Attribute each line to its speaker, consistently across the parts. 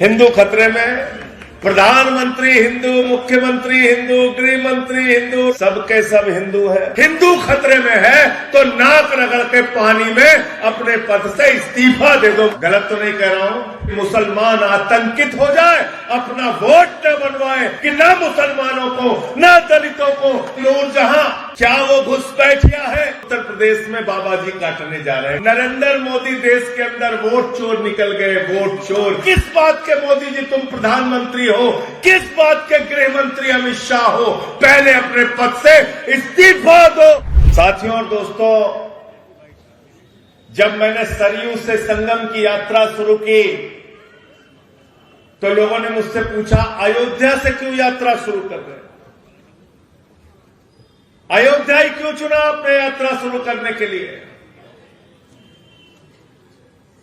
Speaker 1: हिंदू खतरे में, प्रधानमंत्री हिंदू, मुख्यमंत्री हिंदू, गृह मंत्री हिंदू, सबके सब हिंदू है। हिंदू खतरे में है तो नाक रगड़ के पानी में अपने पद से इस्तीफा दे दो। गलत तो नहीं कह रहा हूं। मुसलमान आतंकित हो जाए, अपना वोट न बनवाए कि ना मुसलमानों को ना दलितों को नूरजहां, क्या वो घुसपैठिया है? उत्तर प्रदेश में बाबा जी काटने जा रहे हैं। नरेंद्र मोदी देश के अंदर वोट चोर निकल गए, वोट चोर। किस बात के मोदी जी तुम प्रधानमंत्री हो, किस बात के गृह मंत्री अमित शाह हो? पहले अपने पद से इस्तीफा दो। साथियों और दोस्तों, जब मैंने सरयू से संगम की यात्रा शुरू की तो लोगों ने मुझसे पूछा, अयोध्या से क्यों यात्रा शुरू कर रहे हैं? अयोध्या ही क्यों चुना आपने यात्रा शुरू करने के लिए?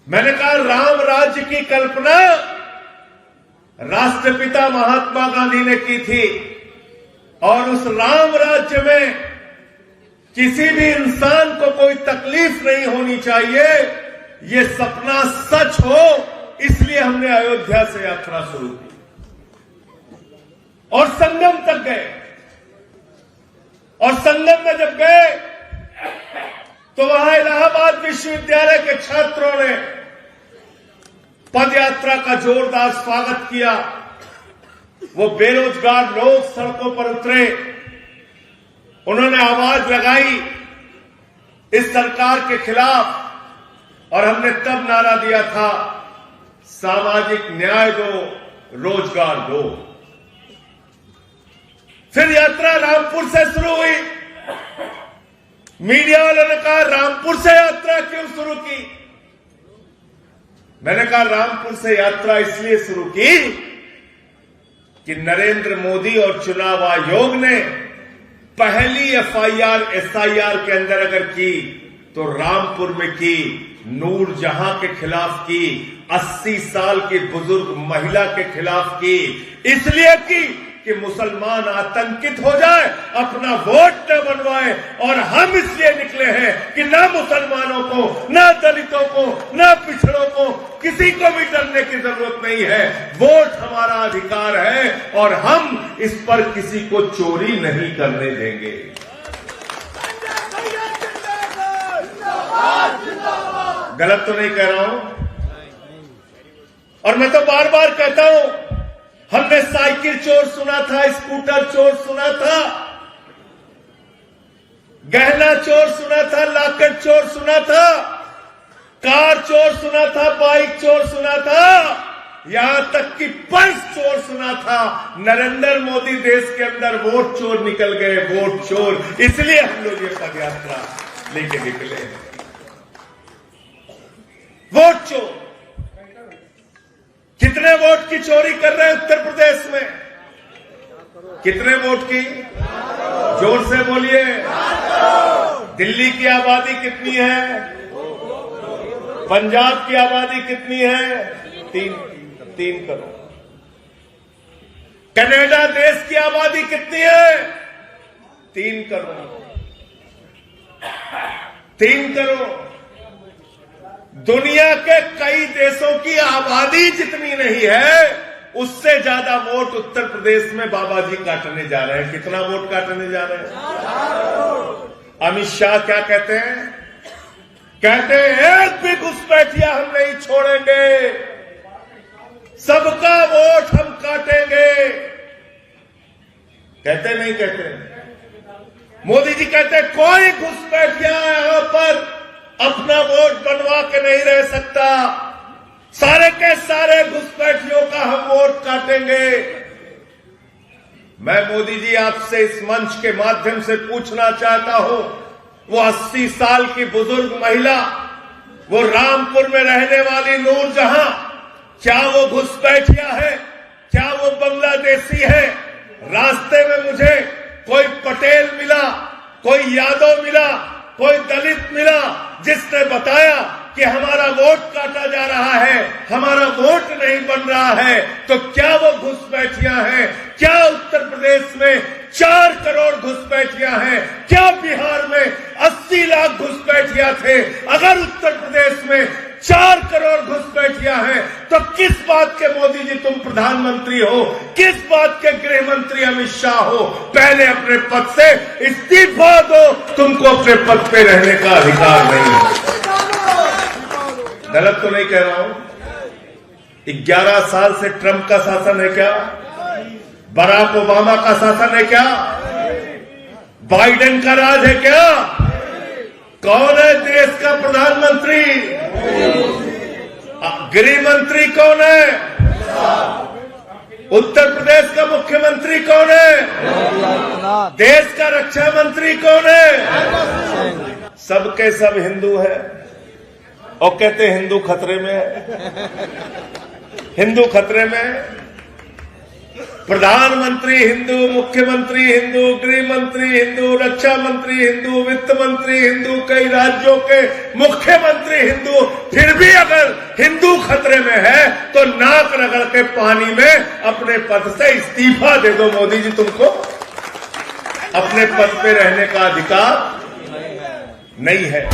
Speaker 1: मैंने कहा, राम राज्य की कल्पना राष्ट्रपिता महात्मा गांधी ने की थी और उस राम राज्य में किसी भी इंसान को कोई तकलीफ नहीं होनी चाहिए, ये सपना सच हो, इसलिए हमने अयोध्या से यात्रा शुरू की और संगम तक गए। और संगम में जब गए तो वहां इलाहाबाद विश्वविद्यालय के छात्रों ने पदयात्रा का जोरदार स्वागत किया। वो बेरोजगार लोग सड़कों पर उतरे, उन्होंने आवाज लगाई इस सरकार के खिलाफ और हमने तब नारा दिया था, सामाजिक न्याय दो, रोजगार दो। फिर यात्रा रामपुर से शुरू हुई। मीडिया वालों ने कहा, रामपुर से यात्रा क्यों शुरू की? मैंने कहा, रामपुर से यात्रा इसलिए शुरू की कि नरेंद्र मोदी और चुनाव आयोग ने पहली एसआईआर के अंदर अगर की तो रामपुर में की, नूरजहां के खिलाफ की, 80 साल की बुजुर्ग महिला के खिलाफ की। इसलिए की कि मुसलमान आतंकित हो जाए, अपना वोट न बनवाए। और हम इसलिए निकले हैं कि ना मुसलमानों को, ना दलितों को, ना पिछड़ों को, किसी को भी डरने की जरूरत नहीं है। वोट हमारा अधिकार है और हम इस पर किसी को चोरी नहीं करने देंगे। गलत तो नहीं कह रहा हूं। और मैं तो बार बार कहता हूं, हमने साइकिल चोर सुना था, स्कूटर चोर सुना था, गहना चोर सुना था, लॉकर चोर सुना था, कार चोर सुना था, बाइक चोर सुना था, यहां तक कि पर्स चोर सुना था। नरेंद्र मोदी देश के अंदर वोट चोर निकल गए, वोट चोर। इसलिए हम लोग ये पदयात्रा लेके निकले। वोट चोर, कितने वोट की चोरी कर रहे हैं उत्तर प्रदेश में? कितने वोट की? जोर से बोलिए। दिल्ली की आबादी कितनी है? पंजाब की आबादी कितनी है? 3 करोड़। कनाडा देश की आबादी कितनी है? 3 करोड़। 3 करोड़। दुनिया के कई देशों की आबादी जितनी नहीं है, उससे ज्यादा वोट उत्तर प्रदेश में बाबा जी काटने जा रहे हैं। कितना वोट काटने जा रहे हैं? अमित शाह क्या कहते हैं? कहते हैं, एक भी घुसपैठिया हम नहीं छोड़ेंगे, सबका वोट हम काटेंगे। कहते नहीं कहते? मोदी जी कहते, कोई घुसपैठिया यहां पर अपना वोट बनवा के नहीं रह सकता, सारे के सारे घुसपैठियों का हम वोट काटेंगे। मैं मोदी जी आपसे इस मंच के माध्यम से पूछना चाहता हूं, वो 80 साल की बुजुर्ग महिला, वो रामपुर में रहने वाली नूरजहां, क्या वो घुसपैठिया है? क्या वो बांग्लादेशी है? रास्ते में मुझे कोई पटेल मिला, कोई यादव मिला, कोई दलित मिला, जिसने बताया कि हमारा वोट काटा जा रहा है, हमारा वोट नहीं बन रहा है, तो क्या वो घुसपैठिया हैं? क्या उत्तर प्रदेश में 4 करोड़ घुसपैठिया हैं? क्या बिहार में 80 लाख घुसपैठिया थे? अगर उत्तर प्रदेश में 4 करोड़ घुसपैठियां हैं, तो किस बात के मोदी जी तुम प्रधानमंत्री हो, किस बात के गृह मंत्री अमित शाह हो? पहले अपने पद से इस्तीफा दो, तुमको अपने पद पे रहने का अधिकार नहीं है। गलत तो नहीं कह रहा हूं? 11 साल से ट्रंप का शासन है क्या? बराक ओबामा का शासन है क्या? बाइडेन का राज है क्या? कौन है देश का प्रधानमंत्री? गृह मंत्री कौन है? उत्तर प्रदेश का मुख्यमंत्री कौन है? देश का रक्षा मंत्री कौन है? सबके सब हिंदू है और कहते हिंदू खतरे में है। हिंदू खतरे में, प्रधानमंत्री हिंदू, मुख्यमंत्री हिंदू, गृह मंत्री हिंदू, रक्षा मंत्री हिंदू, वित्त मंत्री हिंदू, कई राज्यों के मुख्यमंत्री हिंदू, फिर भी अगर हिंदू खतरे में है तो नाक रगड़ के पानी में अपने पद से इस्तीफा दे दो। मोदी जी तुमको अपने पद पे रहने का अधिकार नहीं है।